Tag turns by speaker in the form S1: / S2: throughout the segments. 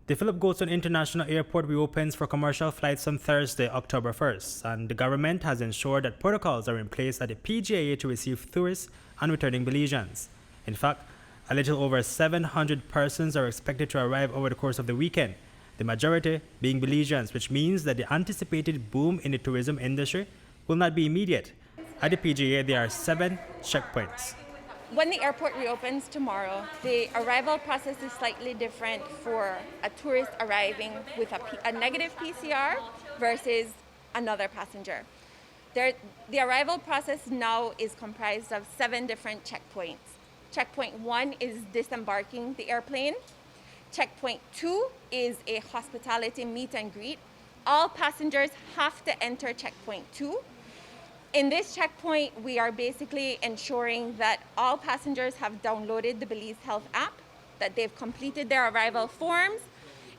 S1: The Philip Goldson International Airport reopens for commercial flights on Thursday, October 1st, and the government has ensured that protocols are in place at the P.G.I.A to receive tourists and returning Belizeans. In fact, a little over 700 persons are expected to arrive over the course of the weekend, the majority being Belizeans, which means that the anticipated boom in the tourism industry will not be immediate. At the P.G.I.A, there are 7 checkpoints.
S2: When the airport reopens tomorrow, the arrival process is slightly different for a tourist arriving with a negative PCR versus another passenger. The arrival process now is comprised of 7 different checkpoints. Checkpoint 1 is disembarking the airplane. Checkpoint 2 is a hospitality meet and greet. All passengers have to enter checkpoint 2. In this checkpoint, we are basically ensuring that all passengers have downloaded the Belize Health app, that they've completed their arrival forms.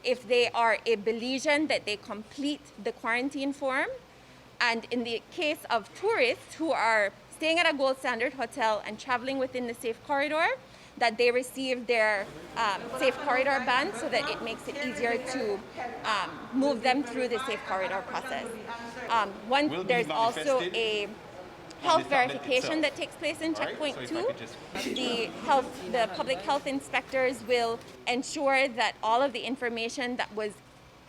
S2: If they are a Belizean, that they complete the quarantine form. And in the case of tourists who are staying at a gold standard hotel and traveling within the safe corridor, that they receive their safe corridor band so that it makes it easier to move them through the safe corridor process. There's also a health verification that takes place in checkpoint 2. The public health inspectors will ensure that all of the information that was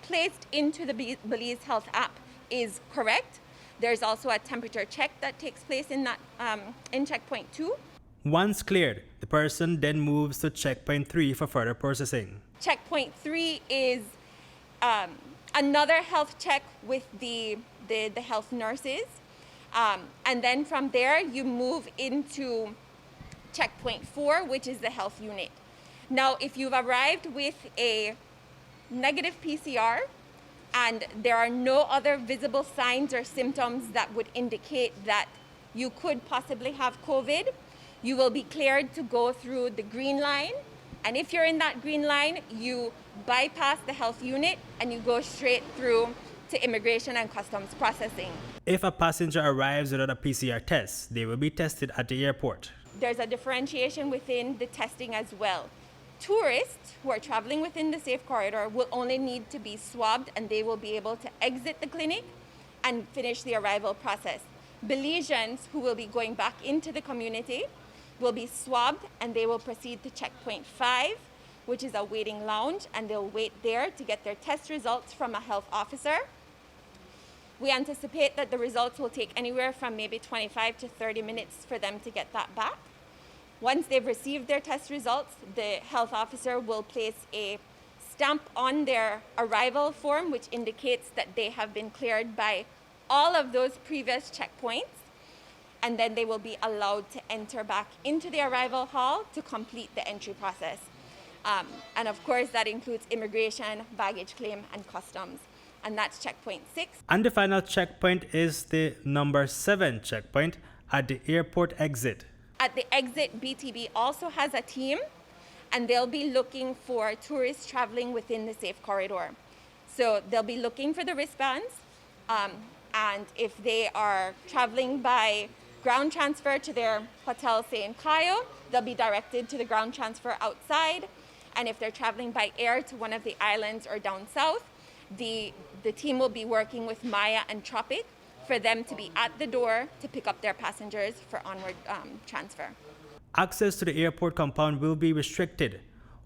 S2: placed into the Belize Health app is correct. There's also a temperature check that takes place in checkpoint 2.
S1: Once cleared, the person then moves to checkpoint 3 for further processing.
S2: Checkpoint 3 is another health check with the health nurses. And then from there, you move into checkpoint 4, which is the health unit. Now, if you've arrived with a negative PCR and there are no other visible signs or symptoms that would indicate that you could possibly have COVID, you will be cleared to go through the green line. And if you're in that green line, you bypass the health unit and you go straight through to immigration and customs processing.
S1: If a passenger arrives without a PCR test, they will be tested at the airport.
S2: There's a differentiation within the testing as well. Tourists who are traveling within the safe corridor will only need to be swabbed and they will be able to exit the clinic and finish the arrival process. Belizeans who will be going back into the community will be swabbed and they will proceed to checkpoint 5, which is a waiting lounge, and they'll wait there to get their test results from a health officer. We anticipate that the results will take anywhere from maybe 25 to 30 minutes for them to get that back. Once they've received their test results, the health officer will place a stamp on their arrival form, which indicates that they have been cleared by all of those previous checkpoints. And then they will be allowed to enter back into the arrival hall to complete the entry process. And of course, that includes immigration, baggage claim, and customs. And that's checkpoint 6.
S1: And the final checkpoint is the number 7 checkpoint at the airport exit.
S2: At the exit, BTB also has a team, and they'll be looking for tourists traveling within the safe corridor. So they'll be looking for the wristbands, and if they are traveling by ground transfer to their hotel, say in P.G.I.A, they'll be directed to the ground transfer outside. And if they're traveling by air to one of the islands or down south, the team will be working with Maya and Tropic for them to be at the door to pick up their passengers for onward transfer.
S1: Access to the airport compound will be restricted.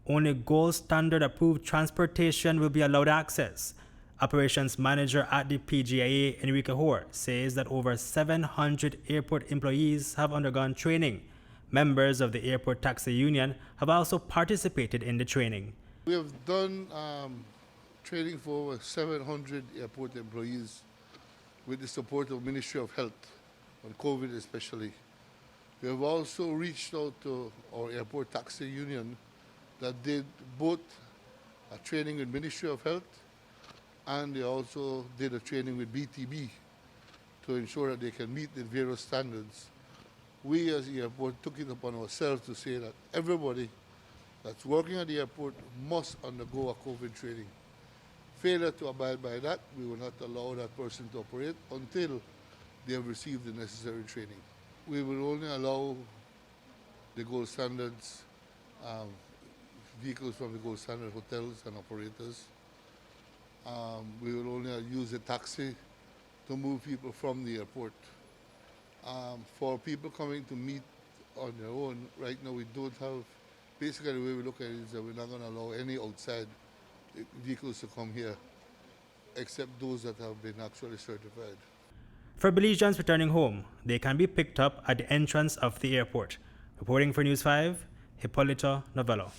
S1: Only gold standard approved transportation will be allowed access. Operations manager at the P.G.I.A, Enrique Hoare, says that over 700 airport employees have undergone training. Members of the airport taxi union have also participated in the training.
S3: We have done training for over 700 airport employees with the support of Ministry of Health on COVID especially. We have also reached out to our airport taxi union that did both a training with Ministry of Health, and they also did a training with BTB to ensure that they can meet the various standards. We as the airport took it upon ourselves to say that everybody that's working at the airport must undergo a COVID training. Failure to abide by that, we will not allow that person to operate until they have received the necessary training. We will only allow the gold standards vehicles from the gold standard hotels and operators. We will only use a taxi to move people from the airport. For people coming to meet on their own, right now we don't have, basically the way we look at it is that we're not going to allow any outside vehicles to come here, except those that have been actually certified.
S1: For Belizeans returning home, they can be picked up at the entrance of the airport. Reporting for News 5, Hipolito Novelo.